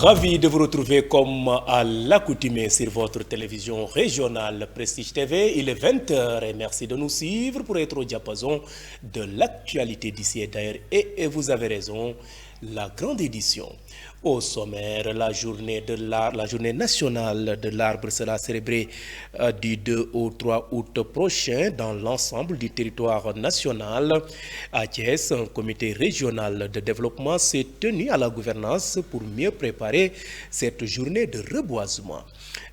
Ravi de vous retrouver comme à l'accoutumée sur votre télévision régionale Prestige TV. Il est 20h et merci de nous suivre pour être au diapason de l'actualité d'ici et d'ailleurs. Et vous avez raison, la grande édition. Au sommaire, la journée nationale de l'arbre sera célébrée du 2 au 3 août prochain dans l'ensemble du territoire national. À Thiès, un comité régional de développement s'est tenu à la gouvernance pour mieux préparer cette journée de reboisement.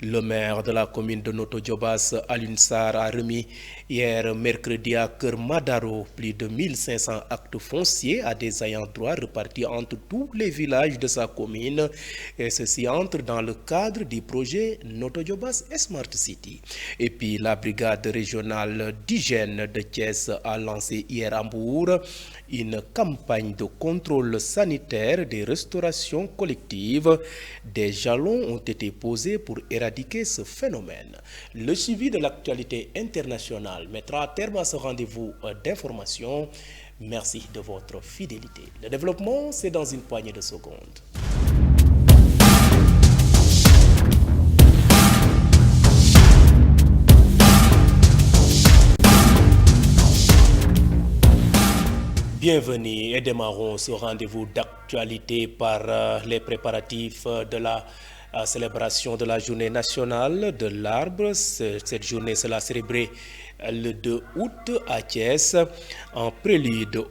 Le maire de la commune de Notto Diobass, Alioune Sarr, a remis hier mercredi à Keur Madaro plus de 1500 actes fonciers à des ayants droit repartis entre tous les villages de sa commune, et ceci entre dans le cadre du projet Notto Diobass Smart City. Et puis la brigade régionale d'hygiène de Thiès a lancé hier à Mbour une campagne de contrôle sanitaire des restaurations collectives. Des jalons ont été posés pour éradiquer ce phénomène. Le suivi de l'actualité internationale mettra à terme à ce rendez-vous d'information. Merci de votre fidélité. Le développement, c'est dans une poignée de secondes. Bienvenue et démarrons ce rendez-vous d'actualité par les préparatifs de la célébration de la journée nationale de l'arbre. Cette journée sera célébrée le 2 août à Thiès. En prélude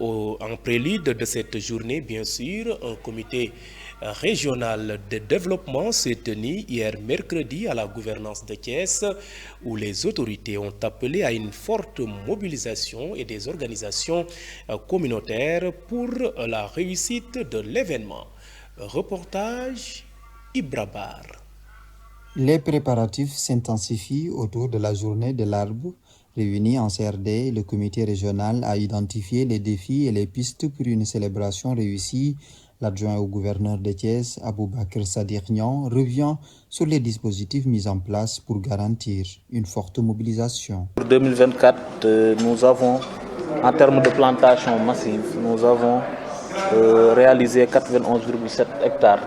de cette journée, bien sûr, un comité régional de développement s'est tenu hier mercredi à la gouvernance de Thiès, où les autorités ont appelé à une forte mobilisation et des organisations communautaires pour la réussite de l'événement. Reportage Ibrabar. Les préparatifs s'intensifient autour de la journée de l'arbre. Réunis en CRD, le comité régional a identifié les défis et les pistes pour une célébration réussie. L'adjoint au gouverneur de Thiès, Aboubakr Sadiq Niang, revient sur les dispositifs mis en place pour garantir une forte mobilisation. Pour 2024, nous avons, en termes de plantation massive, nous avons réalisé 91,7 hectares.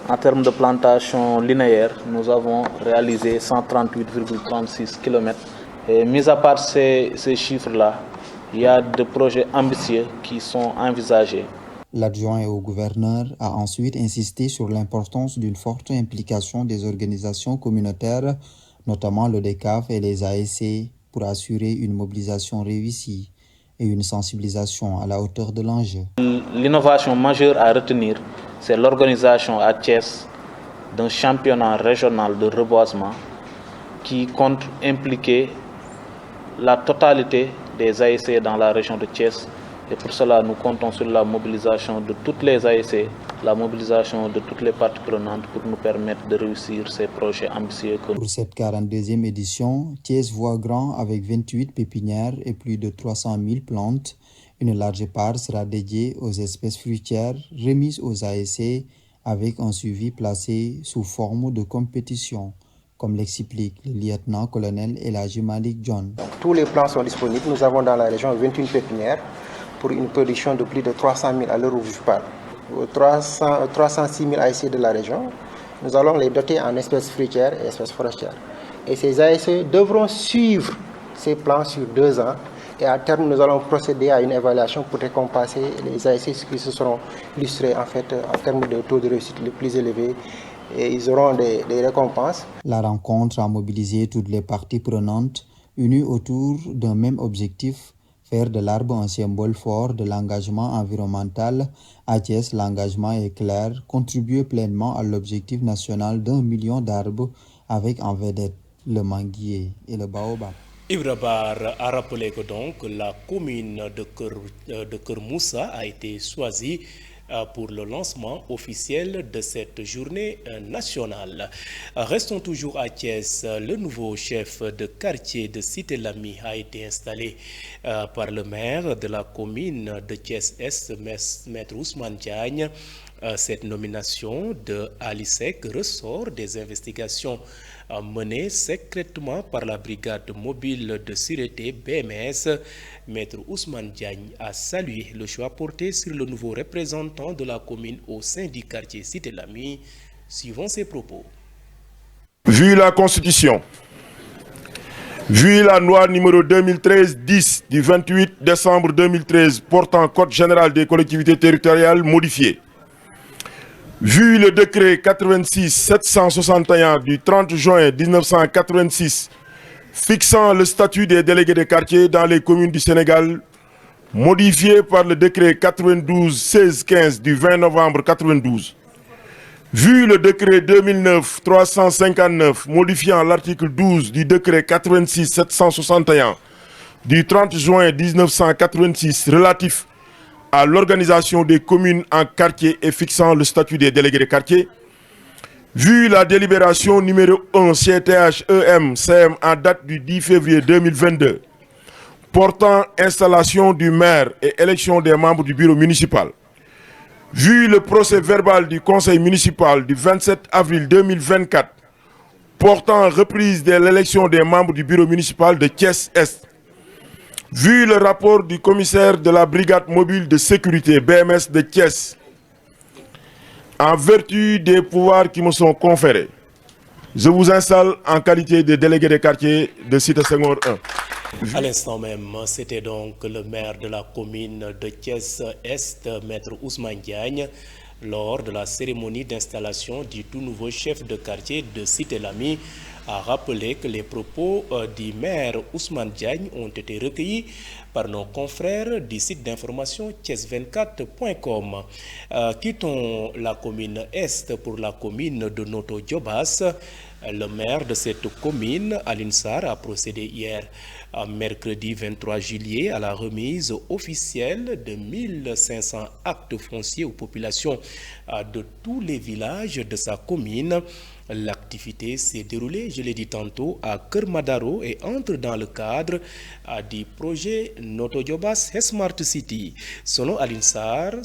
En termes de plantation linéaire, nous avons réalisé 138,36 km. Et mis à part ces chiffres-là, il y a des projets ambitieux qui sont envisagés. L'adjoint au gouverneur a ensuite insisté sur l'importance d'une forte implication des organisations communautaires, notamment le DECAF et les ASC, pour assurer une mobilisation réussie et une sensibilisation à la hauteur de l'enjeu. L'innovation majeure à retenir, c'est l'organisation à Thiès d'un championnat régional de reboisement qui compte impliquer la totalité des ASC dans la région de Thiès. Et pour cela, nous comptons sur la mobilisation de toutes les ASC, la mobilisation de toutes les parties prenantes pour nous permettre de réussir ces projets ambitieux. Pour cette 42e édition, Thiès voit grand avec 28 pépinières et plus de 300 000 plantes. Une large part sera dédiée aux espèces fruitières remises aux ASC avec un suivi placé sous forme de compétition, comme l'explique le lieutenant-colonel Elhaji Malik John. Tous les plants sont disponibles. Nous avons dans la région 28 pépinières pour une production de plus de 300 000 à l'heure où je parle. 306 000 ASC de la région, nous allons les doter en espèces fruitières et espèces forestières. Et ces ASC devront suivre ces plans sur 2 ans. Et à terme, nous allons procéder à une évaluation pour récompenser les ASC qui se seront illustrés en termes de taux de réussite les plus élevés. Et ils auront des récompenses. La rencontre a mobilisé toutes les parties prenantes, unies autour d'un même objectif: faire de l'arbre un symbole fort de l'engagement environnemental. À Thiès, l'engagement est clair: contribuer pleinement à l'objectif national d'1 million d'arbres avec en vedette le manguier et le baobab. Ibrabar a rappelé que donc la commune de Keur Moussa a été choisie pour le lancement officiel de cette journée nationale. Restons toujours à Thiès. Le nouveau chef de quartier de Cité Lamy a été installé par le maire de la commune de Thiès-Est, Maître Ousmane Diagne. Cette nomination de Ali Seck ressort des investigations menées secrètement par la brigade mobile de sûreté BMS. Maître Ousmane Diagne a salué le choix porté sur le nouveau représentant de la commune au sein du quartier Cité Lamy. Suivons ses propos. Vu la Constitution, vu la loi numéro 2013-10 du 28 décembre 2013 portant Code général des collectivités territoriales modifié, vu le décret 86-761 du 30 juin 1986 fixant le statut des délégués de quartier dans les communes du Sénégal, modifié par le décret 92-1615 du 20 novembre 92, vu le décret 2009-359 modifiant l'article 12 du décret 86-761 du 30 juin 1986 relatif à l'organisation des communes en quartier et fixant le statut des délégués de quartier, vu la délibération numéro 1 CTH-EM-CM en date du 10 février 2022 portant installation du maire et élection des membres du bureau municipal, vu le procès verbal du conseil municipal du 27 avril 2024 portant reprise de l'élection des membres du bureau municipal de Thiès-Est, vu le rapport du commissaire de la brigade mobile de sécurité BMS de Thiès, en vertu des pouvoirs qui me sont conférés, je vous installe en qualité de délégué de quartier de Cité Senghor 1. À l'instant même, c'était donc le maire de la commune de Thiès-Est, Maître Ousmane Diagne, lors de la cérémonie d'installation du tout nouveau chef de quartier de Cité Lamy, a rappelé que les propos du maire Ousmane Diagne ont été recueillis par nos confrères du site d'information thiès24.com. Quittons la commune Est pour la commune de Noto Diobass. Le maire de cette commune, Alioune Sarr, a procédé hier, mercredi 23 juillet, à la remise officielle de 1500 actes fonciers aux populations de tous les villages de sa commune. L'activité s'est déroulée, je l'ai dit tantôt, à Kermadaro et entre dans le cadre du projet Noto Diobass Smart City. Selon Alioune Sarr,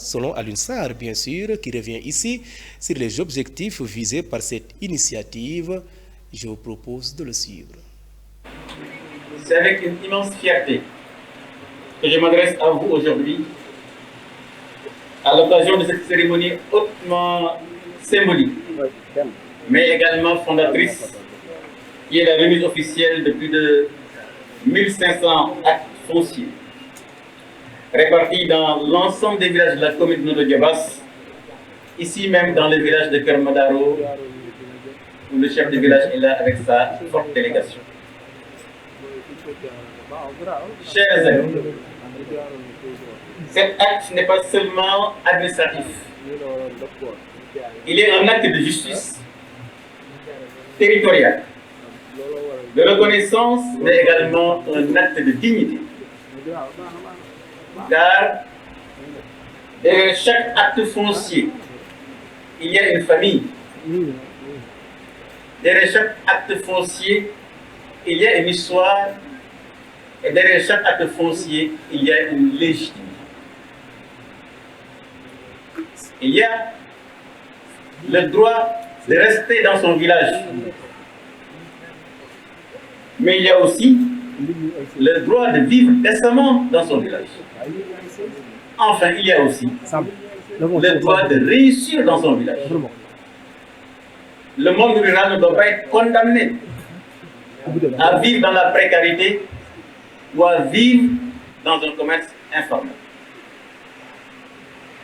bien sûr, qui revient ici sur les objectifs visés par cette initiative, je vous propose de le suivre. C'est avec une immense fierté que je m'adresse à vous aujourd'hui, à l'occasion de cette cérémonie hautement symbolique, mais également fondatrice, qui est la remise officielle de plus de 1500 actes fonciers, répartis dans l'ensemble des villages de la commune de Noto Diobass, ici même dans le village de Kermadaro, où le chef de village est là avec sa forte délégation. Chers amis, cet acte n'est pas seulement administratif, il est un acte de justice territoriale, de reconnaissance, mais également un acte de dignité. Car derrière chaque acte foncier, il y a une famille. Derrière chaque acte foncier, il y a une histoire. Et derrière chaque acte foncier, il y a une légitimité. Il y a le droit de rester dans son village. Mais il y a aussi le droit de vivre décemment dans son village. Enfin, il y a aussi le droit de réussir dans son village. Le monde rural ne doit pas être condamné à vivre dans la précarité ou à vivre dans un commerce informel.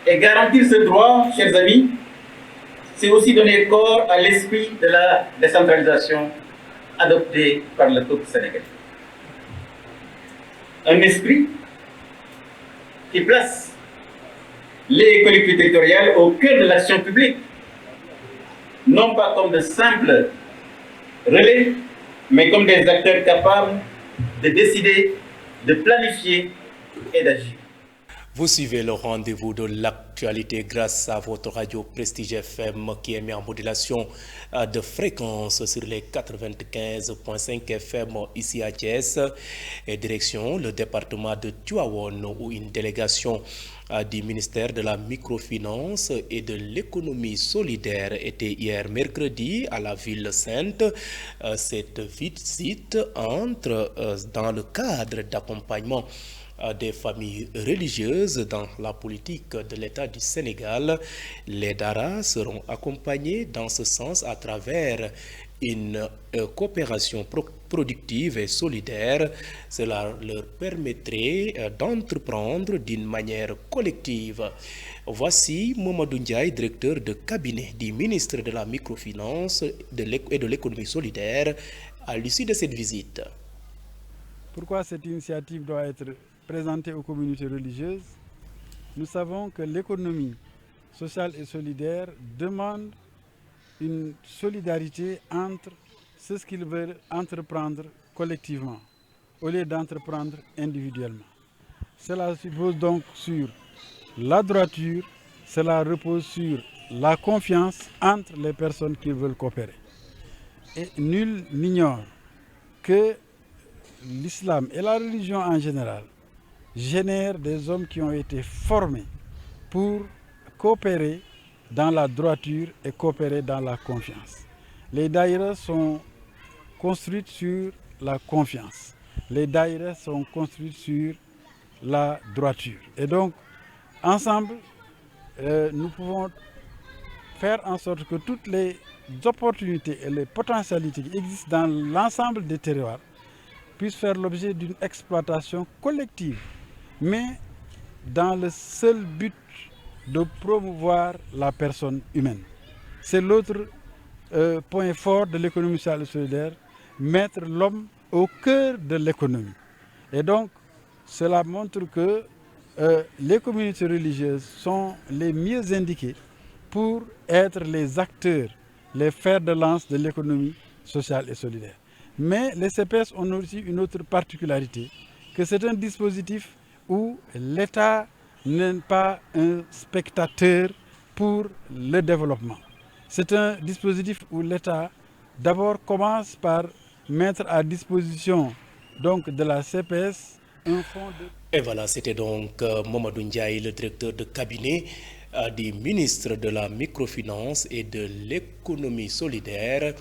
Et garantir ce droit, chers amis, c'est aussi donner corps à l'esprit de la décentralisation adopté par le peuple sénégalais. Un esprit qui place les collectivités territoriales au cœur de l'action publique, non pas comme de simples relais, mais comme des acteurs capables de décider, de planifier et d'agir. Vous suivez le rendez-vous de l'actualité grâce à votre radio Prestige FM qui est mis en modulation de fréquence sur les 95.5 FM ici à Thiès et direction le département de Tivaouane où une délégation du ministère de la microfinance et de l'économie solidaire était hier mercredi à la ville sainte. Cette visite entre dans le cadre d'accompagnement des familles religieuses dans la politique de l'État du Sénégal. Les Dara seront accompagnés dans ce sens à travers une coopération productive et solidaire. Cela leur permettrait d'entreprendre d'une manière collective. Voici Mamadou Ndiaye, directeur de cabinet du ministre de la Microfinance et de l'économie solidaire, à l'issue de cette visite. Pourquoi cette initiative doit être présentée aux communautés religieuses? Nous savons que l'économie sociale et solidaire demande une solidarité entre ceux qui veulent entreprendre collectivement au lieu d'entreprendre individuellement. Cela repose donc sur la droiture, cela repose sur la confiance entre les personnes qui veulent coopérer. Et nul n'ignore que l'islam et la religion en général génèrent des hommes qui ont été formés pour coopérer dans la droiture et coopérer dans la confiance. Les daïras sont construites sur la confiance. Les daïras sont construites sur la droiture. Et donc, ensemble, nous pouvons faire en sorte que toutes les opportunités et les potentialités qui existent dans l'ensemble des terroirs puissent faire l'objet d'une exploitation collective, mais dans le seul but de promouvoir la personne humaine. C'est l'autre point fort de l'économie sociale et solidaire, mettre l'homme au cœur de l'économie. Et donc, cela montre que les communautés religieuses sont les mieux indiquées pour être les acteurs, les fers de lance de l'économie sociale et solidaire. Mais les CPS ont aussi une autre particularité, que c'est un dispositif où l'État n'est pas un spectateur pour le développement. C'est un dispositif où l'État d'abord commence par mettre à disposition donc, de la CPS un fonds de... Et voilà, c'était donc Mamadou Ndiaye, le directeur de cabinet du ministre de la Microfinance et de l'économie solidaire,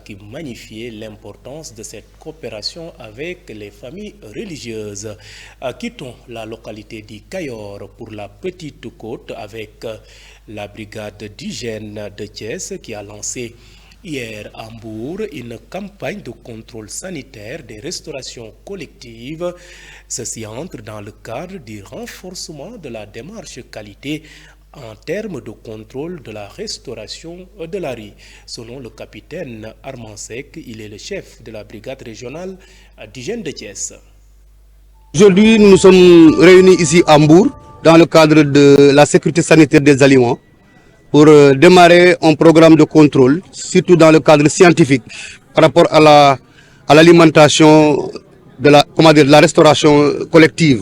qui magnifiait l'importance de cette coopération avec les familles religieuses. Quittons la localité du Cayor pour la Petite Côte avec la brigade d'hygiène de Thiès qui a lancé hier à Mbour une campagne de contrôle sanitaire des restaurations collectives. Ceci entre dans le cadre du renforcement de la démarche qualité en termes de contrôle de la restauration de la rue. Selon le capitaine Armand Sek, il est le chef de la brigade régionale d'hygiène de Thiès. Aujourd'hui, nous nous sommes réunis ici à Mbour dans le cadre de la sécurité sanitaire des aliments pour démarrer un programme de contrôle, surtout dans le cadre scientifique par rapport à l'alimentation de la restauration collective.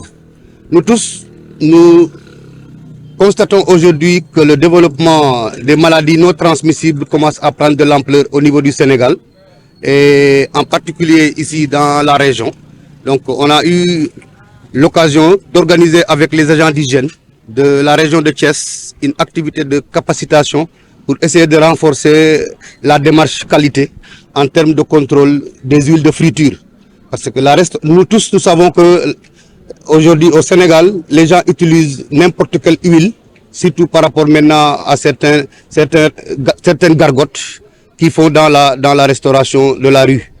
Nous tous, nous constatons aujourd'hui que le développement des maladies non transmissibles commence à prendre de l'ampleur au niveau du Sénégal et en particulier ici dans la région. Donc on a eu l'occasion d'organiser avec les agents d'hygiène de la région de Thiès une activité de capacitation pour essayer de renforcer la démarche qualité en termes de contrôle des huiles de friture. Parce que nous tous nous savons que aujourd'hui au Sénégal, les gens utilisent n'importe quelle huile, surtout par rapport maintenant à certaines gargotes qui font dans la restauration de la rue.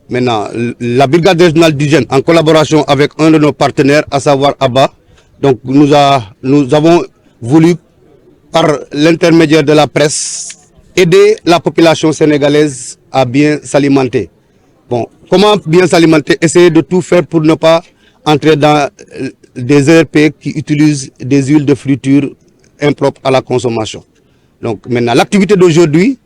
Maintenant, la brigade régionale d'hygiène, en collaboration avec un de nos partenaires, à savoir ABBA, donc nous avons voulu, par l'intermédiaire de la presse, aider la population sénégalaise à bien s'alimenter. Bon, comment bien s'alimenter? Essayer de tout faire pour ne pas entrer dans des ERP qui utilisent des huiles de friture impropres à la consommation. Donc maintenant, l'activité d'aujourd'hui,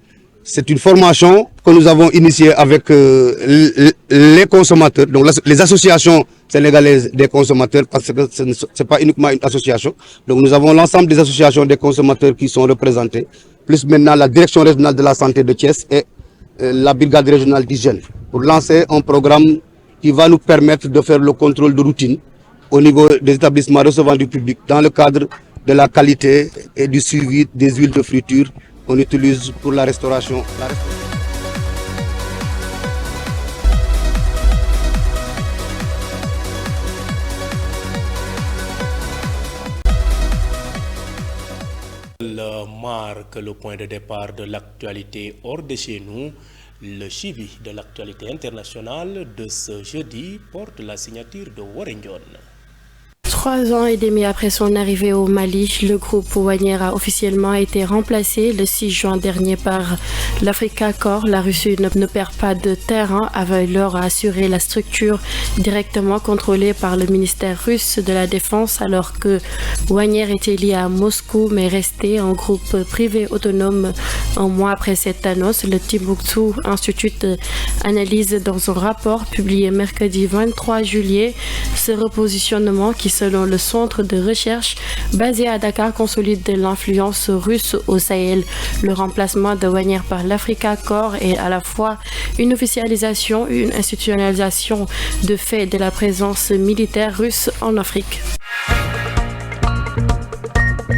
c'est une formation que nous avons initiée avec les consommateurs, donc les associations sénégalaises des consommateurs, parce que ce n'est pas uniquement une association. Donc nous avons l'ensemble des associations des consommateurs qui sont représentées, plus maintenant la direction régionale de la santé de Thiès et la brigade régionale d'hygiène, pour lancer un programme qui va nous permettre de faire le contrôle de routine au niveau des établissements recevant du public dans le cadre de la qualité et du suivi des huiles de friture qu'on utilise pour la restauration. Elle marque le point de départ de l'actualité hors de chez nous. Le suivi de l'actualité internationale de ce jeudi porte la signature de Warren John. 3 ans et demi après son arrivée au Mali, le groupe Wagner a officiellement été remplacé le 6 juin dernier par l'Africa Corps. La Russie ne perd pas de terrain, avait alors assuré la structure directement contrôlée par le ministère russe de la Défense, alors que Wagner était lié à Moscou mais resté un groupe privé autonome. Un mois après cette annonce, le Timbuktu Institute analyse dans un rapport publié mercredi 23 juillet ce repositionnement qui, selon le centre de recherche basé à Dakar, consolide l'influence russe au Sahel. Le remplacement de Wagner par l'Africa Corps est à la fois une officialisation et une institutionnalisation de fait de la présence militaire russe en Afrique.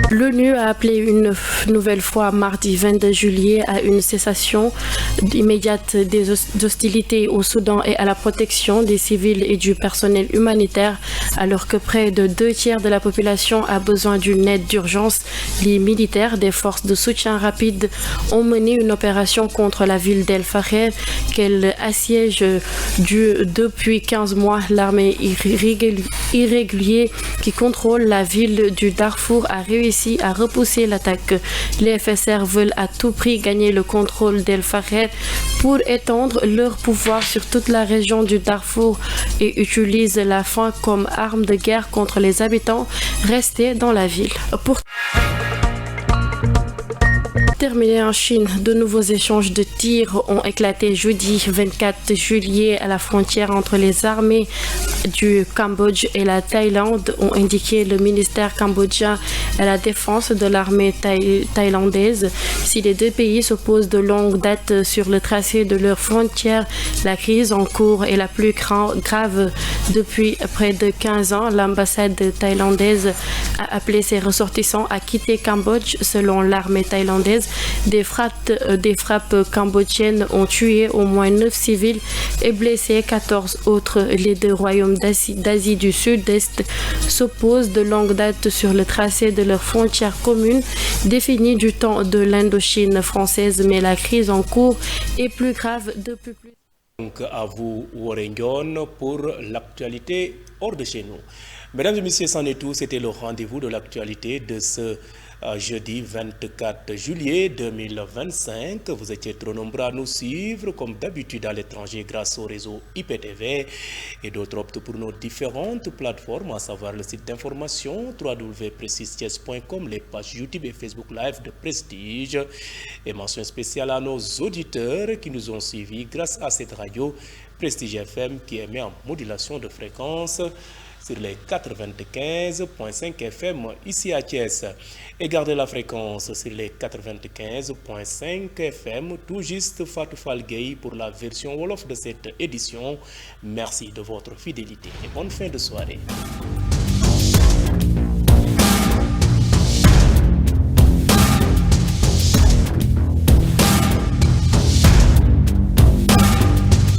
L'ONU a appelé une nouvelle fois mardi 22 juillet à une cessation immédiate des hostilités au Soudan et à la protection des civils et du personnel humanitaire, alors que près de 2/3 de la population a besoin d'une aide d'urgence. Les militaires des forces de soutien rapide ont mené une opération contre la ville d'El Faher qu'elle assiège depuis 15 mois. L'armée irrégulière qui contrôle la ville du Darfour a réussi à repousser l'attaque. Les FSR veulent à tout prix gagner le contrôle d'El Faher pour étendre leur pouvoir sur toute la région du Darfour et utilisent la faim comme arme de guerre contre les habitants restés dans la ville. Pour terminer en Chine, de nouveaux échanges de tirs ont éclaté jeudi 24 juillet à la frontière entre les armées du Cambodge et la Thaïlande, ont indiqué le ministère cambodgien et la défense de l'armée thaïlandaise. Si les deux pays s'opposent de longue date sur le tracé de leurs frontières, la crise en cours est la plus grave depuis près de 15 ans. L'ambassade thaïlandaise a appelé ses ressortissants à quitter Cambodge. Selon l'armée thaïlandaise, des frappes cambodgiennes ont tué au moins 9 civils et blessé 14 autres. Les deux royaumes d'Asie du Sud-Est s'opposent de longue date sur le tracé de leurs frontières communes définies du temps de l'Indochine française, mais la crise en cours est plus grave depuis plus. Donc à vous, Warren John, pour l'actualité hors de chez nous. Mesdames et messieurs, c'en est tout. C'était le rendez-vous de l'actualité de ce jeudi 24 juillet 2025. Vous étiez trop nombreux à nous suivre comme d'habitude à l'étranger grâce au réseau IPTV et d'autres optent pour nos différentes plateformes, à savoir le site d'information www.prestigethies.com, les pages YouTube et Facebook Live de Prestige. Et mention spéciale à nos auditeurs qui nous ont suivis grâce à cette radio Prestige FM qui émet en modulation de fréquence sur les 95.5 FM ici à Thiès. Et gardez la fréquence sur les 95.5 FM, tout juste Fatou Fall Gueye pour la version Wolof de cette édition. Merci de votre fidélité et bonne fin de soirée.